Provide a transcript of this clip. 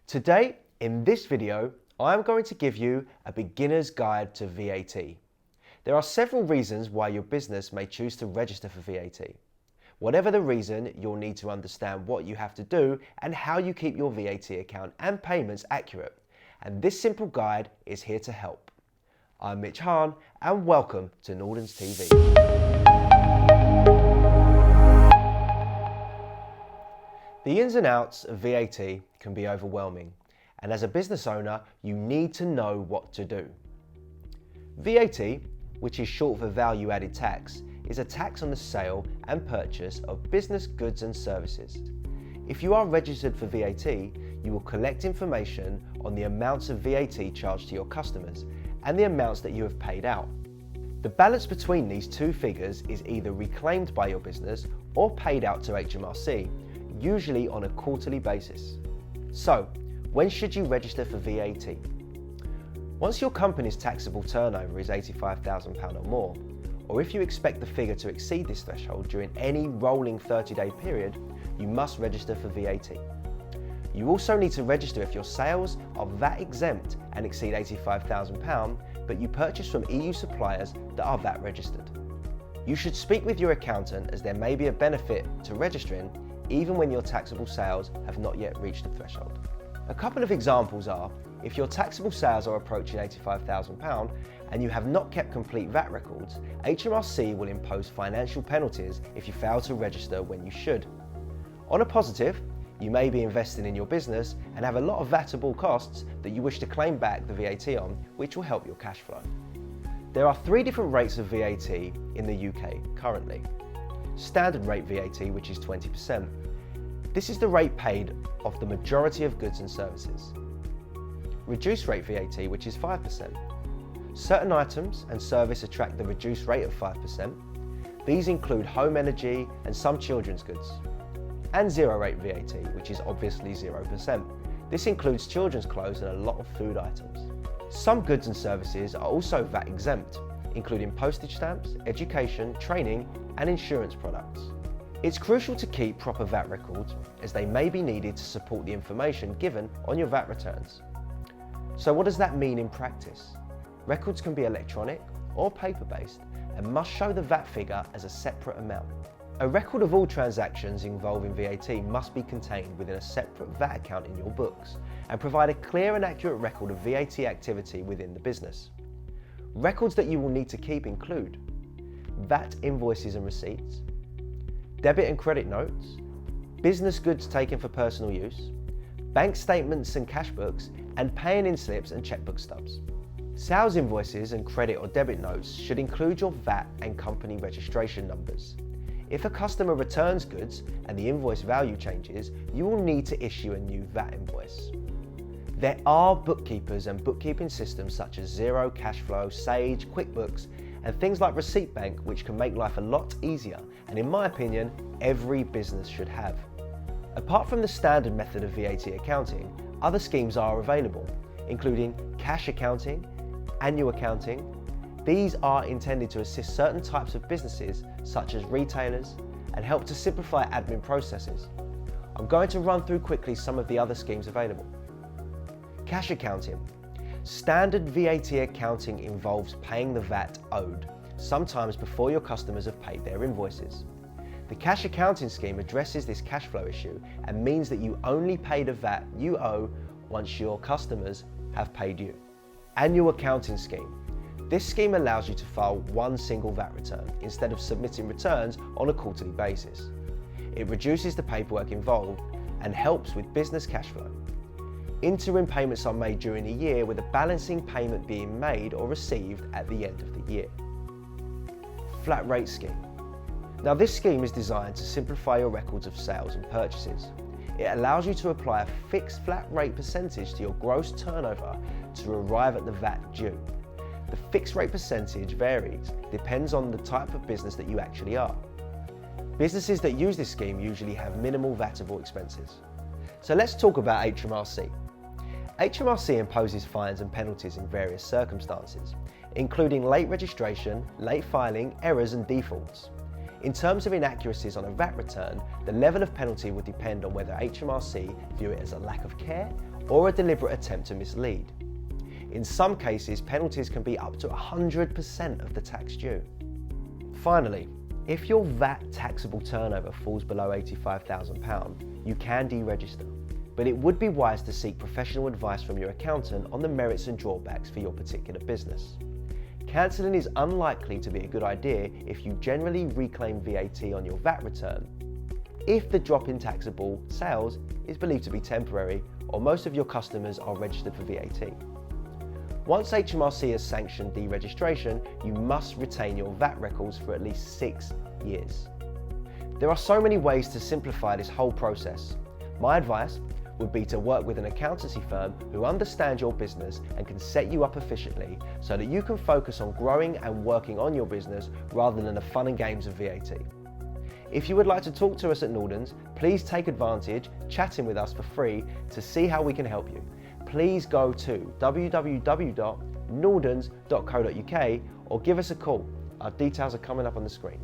Today, in this video, I am going to give you a beginner's guide to VAT. There are several reasons why your business may choose to register for VAT. Whatever the reason, you'll need to understand what you have to do and how you keep your VAT account and payments accurate. And this simple guide is here to help. I'm Mitch Hahn and welcome to Nordens TV. The ins and outs of VAT can be overwhelming, and as a business owner, you need to know what to do. VAT, which is short for value added tax, is a tax on the sale and purchase of business goods and services. If you are registered for VAT, you will collect information on the amounts of VAT charged to your customers and the amounts that you have paid out. The balance between these two figures is either reclaimed by your business or paid out to HMRC, usually on a quarterly basis. So, when should you register for VAT? Once your company's taxable turnover is £85,000 or more, or if you expect the figure to exceed this threshold during any rolling 30-day period, you must register for VAT. You also need to register if your sales are VAT exempt and exceed £85,000, but you purchase from EU suppliers that are VAT registered. You should speak with your accountant, as there may be a benefit to registering even when your taxable sales have not yet reached the threshold. A couple of examples are, if your taxable sales are approaching £85,000 and you have not kept complete VAT records, HMRC will impose financial penalties if you fail to register when you should. On a positive, you may be investing in your business and have a lot of VATable costs that you wish to claim back the VAT on, which will help your cash flow. There are 3 different rates of VAT in the UK currently. Standard rate VAT, which is 20%. This is the rate paid of the majority of goods and services. Reduced rate VAT, which is 5%. Certain items and service attract the reduced rate of 5%. These include home energy and some children's goods. And zero rate VAT, which is obviously 0%. This includes children's clothes and a lot of food items. Some goods and services are also VAT exempt, including postage stamps, education, training, and insurance products. It's crucial to keep proper VAT records, as they may be needed to support the information given on your VAT returns. So what does that mean in practice? Records can be electronic or paper-based and must show the VAT figure as a separate amount. A record of all transactions involving VAT must be contained within a separate VAT account in your books and provide a clear and accurate record of VAT activity within the business. Records that you will need to keep include VAT invoices and receipts, debit and credit notes, business goods taken for personal use, bank statements and cash books, and paying in slips and checkbook stubs. Sales invoices and credit or debit notes should include your VAT and company registration numbers. If a customer returns goods and the invoice value changes, you will need to issue a new VAT invoice. There are bookkeepers and bookkeeping systems such as Xero, Cashflow, Sage, QuickBooks, and things like Receipt Bank, which can make life a lot easier, and in my opinion, every business should have. Apart from the standard method of VAT accounting, other schemes are available, including cash accounting, annual accounting. These are intended to assist certain types of businesses, such as retailers, and help to simplify admin processes. I'm going to run through quickly some of the other schemes available. Cash accounting. Standard VAT accounting involves paying the VAT owed, sometimes before your customers have paid their invoices. The cash accounting scheme addresses this cash flow issue and means that you only pay the VAT you owe once your customers have paid you. Annual accounting scheme. This scheme allows you to file one single VAT return instead of submitting returns on a quarterly basis. It reduces the paperwork involved and helps with business cash flow. Interim payments are made during a year, with a balancing payment being made or received at the end of the year. Flat rate scheme. Now, this scheme is designed to simplify your records of sales and purchases. It allows you to apply a fixed flat rate percentage to your gross turnover to arrive at the VAT due. The fixed rate percentage varies, depends on the type of business that you actually are. Businesses that use this scheme usually have minimal VATable expenses. So let's talk about HMRC. HMRC imposes fines and penalties in various circumstances, including late registration, late filing, errors and defaults. In terms of inaccuracies on a VAT return, the level of penalty would depend on whether HMRC view it as a lack of care or a deliberate attempt to mislead. In some cases, penalties can be up to 100% of the tax due. Finally, if your VAT taxable turnover falls below £85,000, you can deregister, but it would be wise to seek professional advice from your accountant on the merits and drawbacks for your particular business. Cancelling is unlikely to be a good idea if you generally reclaim VAT on your VAT return, if the drop in taxable sales is believed to be temporary or most of your customers are registered for VAT. Once HMRC has sanctioned deregistration, you must retain your VAT records for at least 6 years. There are so many ways to simplify this whole process. My advice would be to work with an accountancy firm who understands your business and can set you up efficiently so that you can focus on growing and working on your business rather than the fun and games of VAT. If you would like to talk to us at Nordens, please take advantage chatting with us for free to see how we can help you. Please go to www.nordens.co.uk or give us a call. Our details are coming up on the screen.